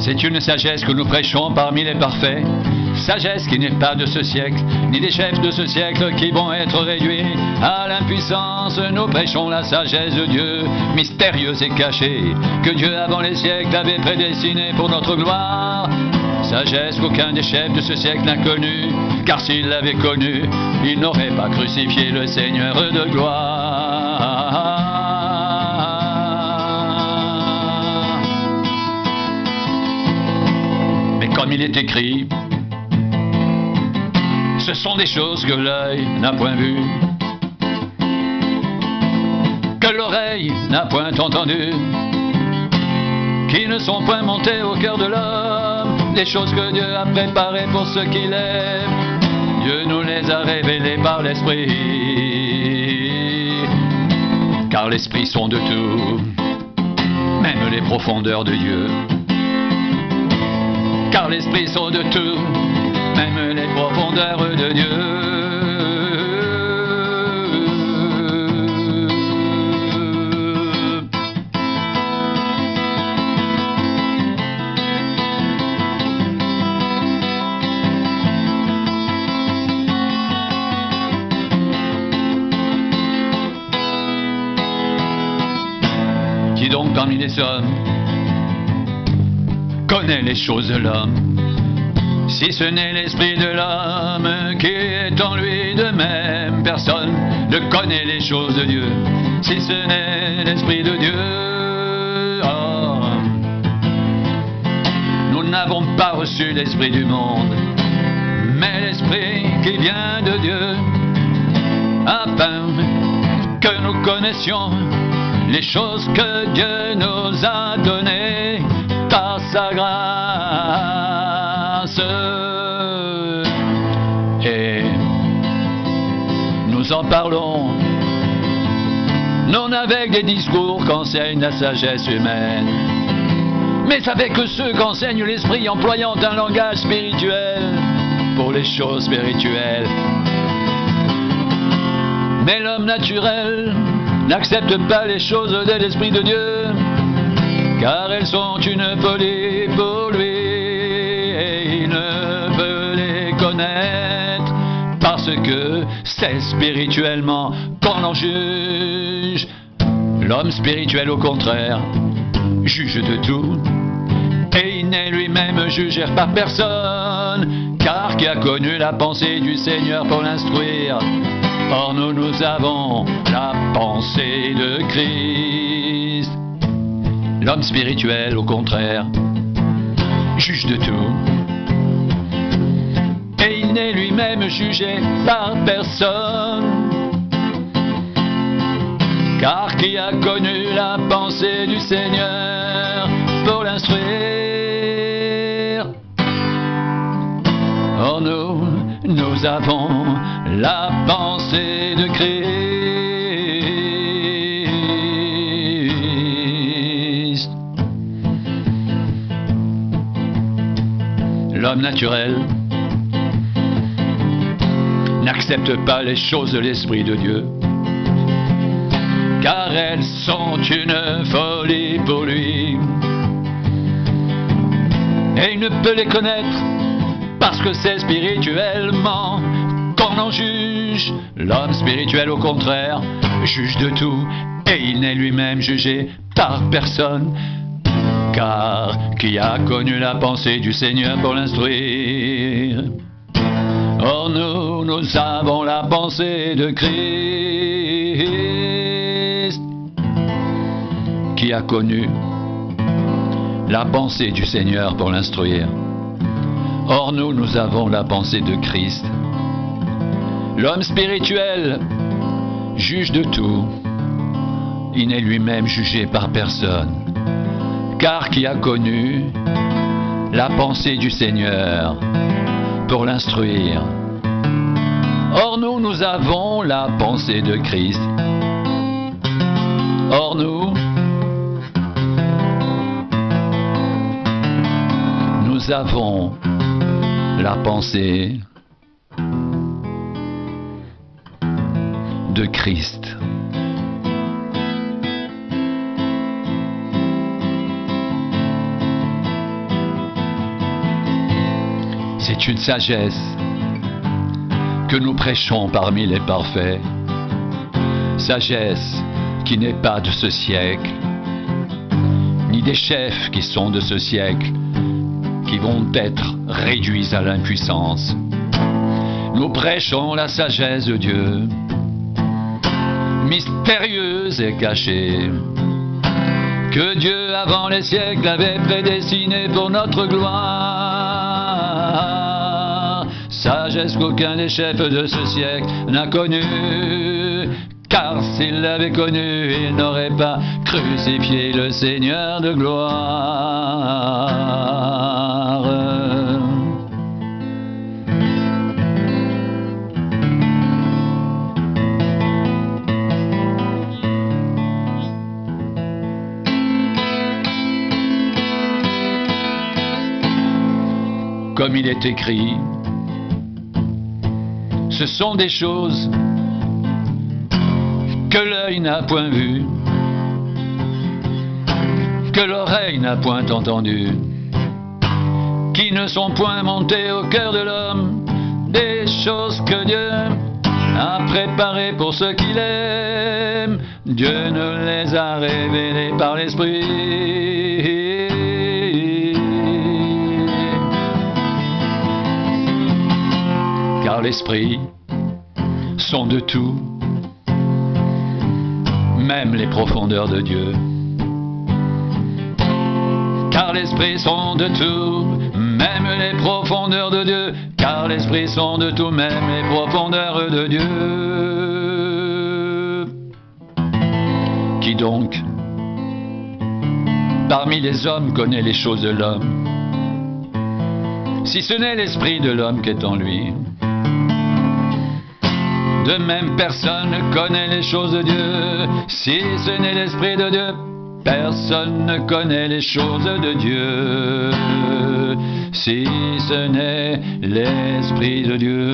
C'est une sagesse que nous prêchons parmi les parfaits, sagesse qui n'est pas de ce siècle, ni des chefs de ce siècle qui vont être réduits à l'impuissance. Nous prêchons la sagesse de Dieu, mystérieuse et cachée, que Dieu avant les siècles avait prédestinée pour notre gloire. Sagesse qu'aucun des chefs de ce siècle n'a connue, car s'il l'avait connue, il n'aurait pas crucifié le Seigneur de gloire. Mais comme il est écrit, ce sont des choses que l'œil n'a point vues, que l'oreille n'a point entendues, qui ne sont point montées au cœur de l'homme, des choses que Dieu a préparées pour ceux qui l'aiment. Dieu nous les a révélées par l'Esprit, car l'Esprit sonde tout, même les profondeurs de Dieu. Car l'Esprit sonde tout, même les profondeurs de Dieu. Qui donc parmi les hommes connaît les choses de l'homme, si ce n'est l'esprit de l'homme qui est en lui? De même personne ne connaît les choses de Dieu, si ce n'est l'esprit de Dieu. Oh. Nous n'avons pas reçu l'esprit du monde, mais l'esprit qui vient de Dieu, afin que nous connaissions les choses que Dieu nous a données par sa grâce. Et nous en parlons, non avec des discours qu'enseigne la sagesse humaine, mais avec ceux qu'enseigne l'Esprit, employant un langage spirituel pour les choses spirituelles. Mais l'homme naturel n'accepte pas les choses de l'Esprit de Dieu, car elles sont une folie pour lui, et il ne peut les connaître, parce que c'est spirituellement qu'on en juge. L'homme spirituel, au contraire, juge de tout, et il n'est lui-même jugé par personne, car qui a connu la pensée du Seigneur pour l'instruire? Or nous avons la pensée de Christ. L'homme spirituel, au contraire, juge de tout, et il n'est lui-même jugé par personne, car qui a connu la pensée du Seigneur pour l'instruire? Or nous avons la pensée de Christ. L'homme naturel n'accepte pas les choses de l'Esprit de Dieu, car elles sont une folie pour lui, et il ne peut les connaître, parce que c'est spirituellement qu'on en juge. L'homme spirituel, au contraire, juge de tout, et il n'est lui-même jugé par personne, car qui a connu la pensée du Seigneur pour l'instruire? Or nous avons la pensée de Christ, qui a connu la pensée du Seigneur pour l'instruire. Or nous avons la pensée de Christ. L'homme spirituel juge de tout, il n'est lui-même jugé par personne, car qui a connu la pensée du Seigneur pour l'instruire? Or nous avons la pensée de Christ. Or nous avons la pensée de Christ. C'est une sagesse que nous prêchons parmi les parfaits, sagesse qui n'est pas de ce siècle, ni des chefs qui sont de ce siècle, qui vont être réduits à l'impuissance. Nous prêchons la sagesse de Dieu, mystérieuse et cachée, que Dieu avant les siècles avait prédestinée pour notre gloire. Sagesse qu'aucun des chefs de ce siècle n'a connue, car s'il l'avait connue, il n'aurait pas crucifié le Seigneur de gloire. Comme il est écrit, ce sont des choses que l'œil n'a point vues, que l'oreille n'a point entendues, qui ne sont point montées au cœur de l'homme, des choses que Dieu a préparées pour ceux qui l'aiment. Dieu nous les a révélées par l'Esprit. Car l'Esprit sonde de tout, même les profondeurs de Dieu. Car l'Esprit sonde de tout, même les profondeurs de Dieu. Car l'Esprit sonde de tout, même les profondeurs de Dieu. Qui donc, parmi les hommes, connaît les choses de l'homme, si ce n'est l'esprit de l'homme qui est en lui? De même, personne ne connaît les choses de Dieu, si ce n'est l'Esprit de Dieu. Personne ne connaît les choses de Dieu, si ce n'est l'Esprit de Dieu.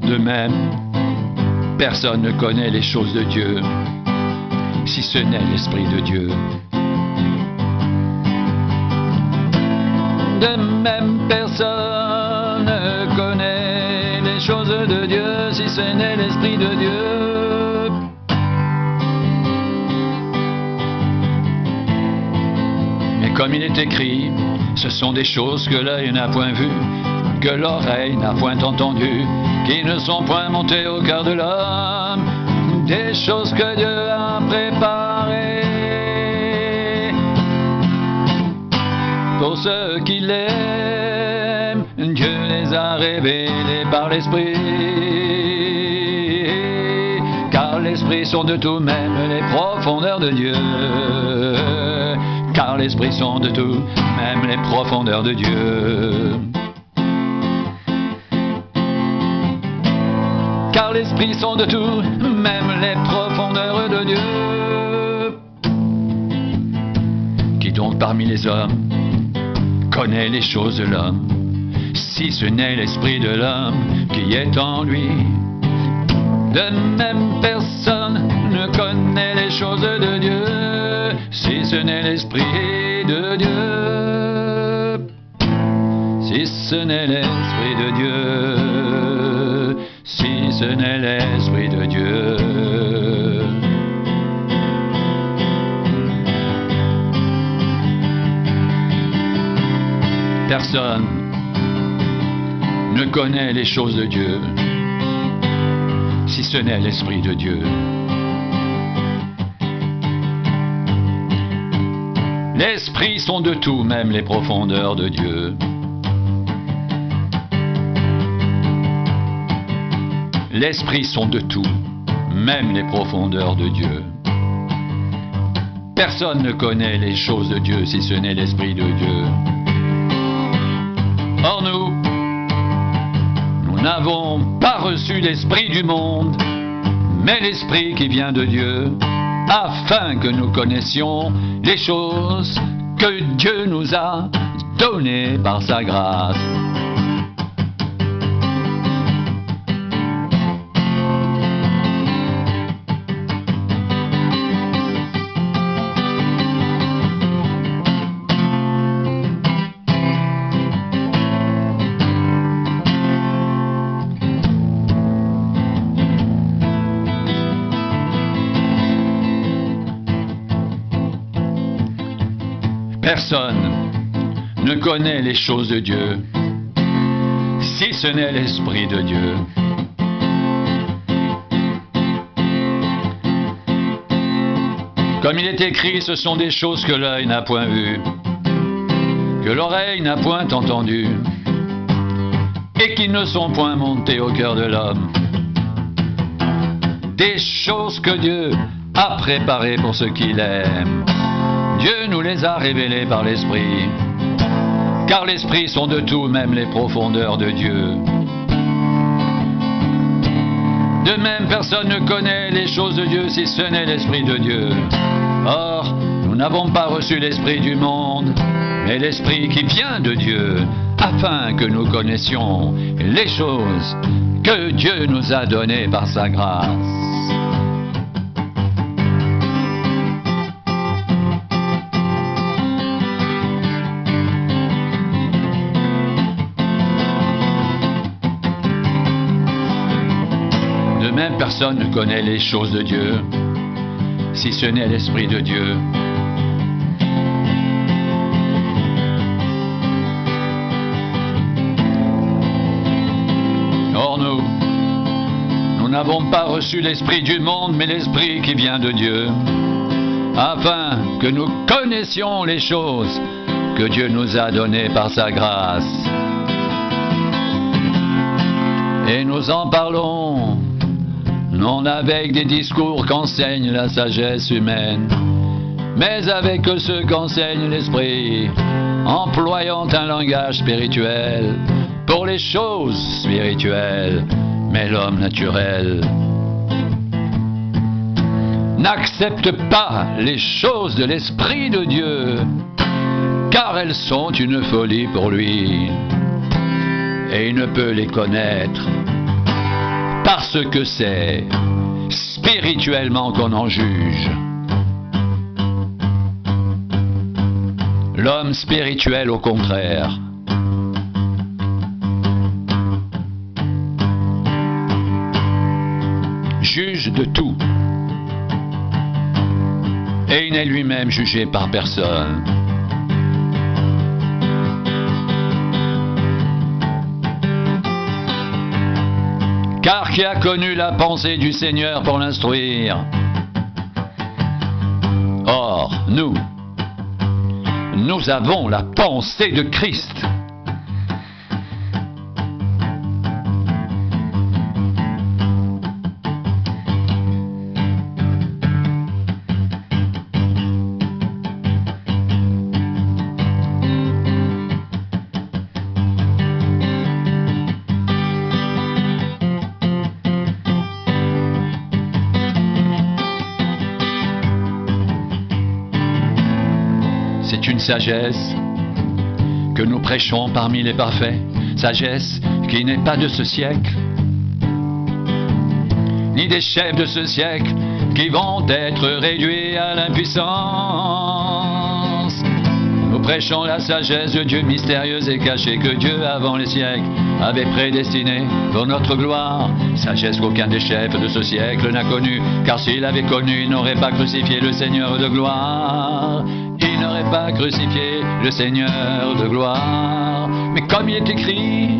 De même, personne ne connaît les choses de Dieu, si ce n'est l'Esprit de Dieu. De même, personne ne connaît les choses de Dieu, si ce n'est l'Esprit de Dieu. Mais comme il est écrit, ce sont des choses que l'œil n'a point vues, que l'oreille n'a point entendues, qui ne sont point montées au cœur de l'homme, des choses que Dieu a préparées pour ceux qui l'aiment. Dieu les a révélés par l'Esprit, car l'Esprit sonde tout, même les profondeurs de Dieu. Car l'Esprit sonde tout, même les profondeurs de Dieu. Car l'Esprit sonde tout, même les profondeurs de Dieu. Qui donc parmi les hommes connaît les choses de l'homme, si ce n'est l'Esprit de l'homme qui est en lui? De même, personne ne connaît les choses de Dieu, si ce n'est l'Esprit de Dieu. Si ce n'est l'Esprit de Dieu, si ce n'est l'Esprit de Dieu. Personne ne connaît les choses de Dieu, si ce n'est l'Esprit de Dieu. L'Esprit sonde de tout, même les profondeurs de Dieu. L'Esprit sonde de tout, même les profondeurs de Dieu. Personne ne connaît les choses de Dieu, si ce n'est l'Esprit de Dieu. Or nous n'avons pas reçu l'esprit du monde, mais l'Esprit qui vient de Dieu, afin que nous connaissions les choses que Dieu nous a données par sa grâce. personne ne connaît les choses de Dieu, si ce n'est l'Esprit de Dieu. Comme il est écrit, ce sont des choses que l'œil n'a point vues, que l'oreille n'a point entendues, et qui ne sont point montées au cœur de l'homme. Des choses que Dieu a préparées pour ceux qui l'aiment. Dieu nous les a révélées par l'Esprit, car l'Esprit sont de tout, même les profondeurs de Dieu. De même, personne ne connaît les choses de Dieu si ce n'est l'Esprit de Dieu. Or, nous n'avons pas reçu l'Esprit du monde, mais l'Esprit qui vient de Dieu, afin que nous connaissions les choses que Dieu nous a données par sa grâce. De même, personne ne connaît les choses de Dieu, si ce n'est l'Esprit de Dieu. Or nous n'avons pas reçu l'Esprit du monde, mais l'Esprit qui vient de Dieu, afin que nous connaissions les choses que Dieu nous a données par sa grâce. Et nous en parlons, non avec des discours qu'enseigne la sagesse humaine, mais avec ceux qu'enseigne l'Esprit, employant un langage spirituel pour les choses spirituelles, mais l'homme naturel n'accepte pas les choses de l'Esprit de Dieu, car elles sont une folie pour lui, et il ne peut les connaître, parce que c'est spirituellement qu'on en juge. L'homme spirituel, au contraire, juge de tout, et il n'est lui-même jugé par personne. Car qui a connu la pensée du Seigneur pour l'instruire? Or, nous avons la pensée de Christ. C'est une sagesse que nous prêchons parmi les parfaits, sagesse qui n'est pas de ce siècle, ni des chefs de ce siècle qui vont être réduits à l'impuissance. Nous prêchons la sagesse de Dieu mystérieuse et cachée que Dieu, avant les siècles, avait prédestinée pour notre gloire. Sagesse qu'aucun des chefs de ce siècle n'a connue, car s'il avait connu, il n'aurait pas crucifié le Seigneur de gloire. Il n'aurait pas crucifié le Seigneur de gloire. Mais comme il est écrit,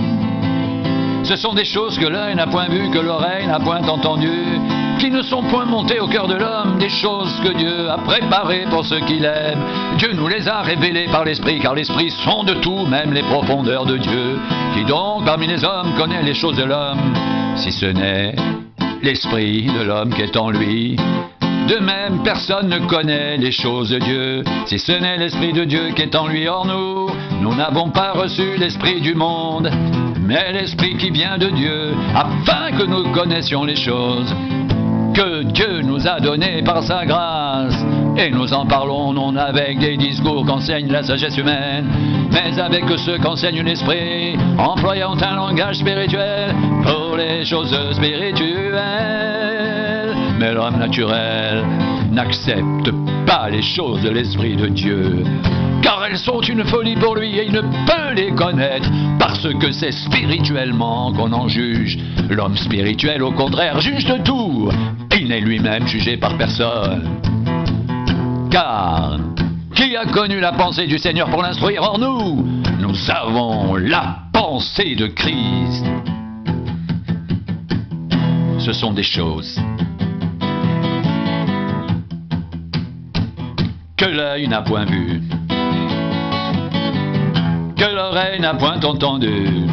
ce sont des choses que l'œil n'a point vues, que l'oreille n'a point entendues, qui ne sont point montées au cœur de l'homme, des choses que Dieu a préparées pour ceux qui l'aiment. Dieu nous les a révélées par l'Esprit, car l'Esprit sont de tout, même les profondeurs de Dieu. Qui donc parmi les hommes connaît les choses de l'homme, si ce n'est l'Esprit de l'homme qui est en lui? De même, personne ne connaît les choses de Dieu, si ce n'est l'Esprit de Dieu qui est en lui. Or nous n'avons pas reçu l'Esprit du monde, mais l'Esprit qui vient de Dieu, afin que nous connaissions les choses que Dieu nous a données par sa grâce. Et nous en parlons non avec des discours qu'enseigne la sagesse humaine, mais avec ceux qu'enseigne l'Esprit, employant un langage spirituel pour les choses spirituelles. Mais l'homme naturel n'accepte pas les choses de l'Esprit de Dieu, car elles sont une folie pour lui et il ne peut les connaître, parce que c'est spirituellement qu'on en juge. L'homme spirituel, au contraire, juge de tout, et il n'est lui-même jugé par personne. Car qui a connu la pensée du Seigneur pour l'instruire? Or nous avons la pensée de Christ. Ce sont des choses que l'œil n'a point vues, que l'oreille n'a point entendues,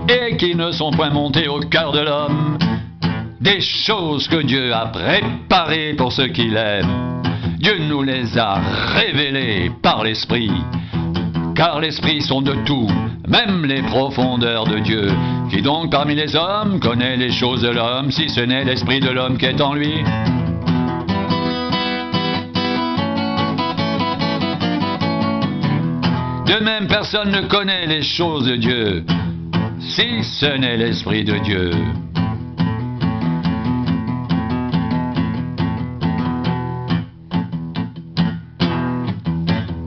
et qui ne sont point montées au cœur de l'homme, des choses que Dieu a préparées pour ceux qui l'aiment. Dieu nous les a révélées par l'Esprit, car l'Esprit sonde de tout, même les profondeurs de Dieu. Qui donc parmi les hommes connaît les choses de l'homme, si ce n'est l'Esprit de l'homme qui est en lui? De même, personne ne connaît les choses de Dieu, si ce n'est l'Esprit de Dieu.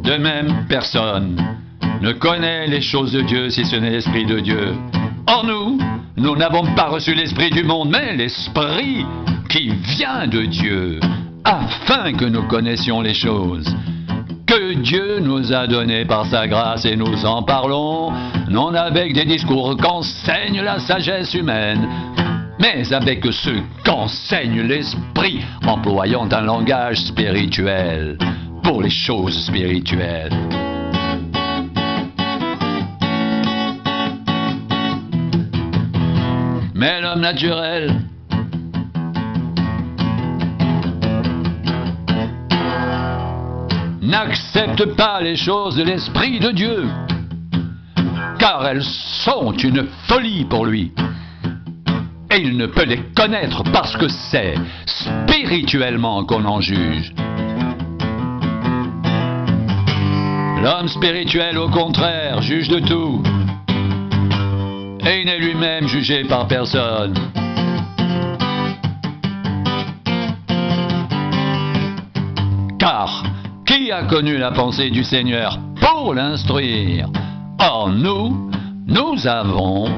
De même, personne ne connaît les choses de Dieu si ce n'est l'Esprit de Dieu. Or nous n'avons pas reçu l'Esprit du monde, mais l'Esprit qui vient de Dieu, afin que nous connaissions les choses que Dieu nous a données par sa grâce, et nous en parlons, non avec des discours qu'enseigne la sagesse humaine, mais avec ceux qu'enseigne l'Esprit, employant un langage spirituel pour les choses spirituelles. Mais l'homme naturel n'accepte pas les choses de l'Esprit de Dieu, car elles sont une folie pour lui. Et il ne peut les connaître parce que c'est spirituellement qu'on en juge. L'homme spirituel, au contraire, juge de tout, et il n'est lui-même jugé par personne. Car qui a connu la pensée du Seigneur pour l'instruire? Or nous avons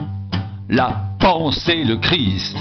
la pensée de Christ.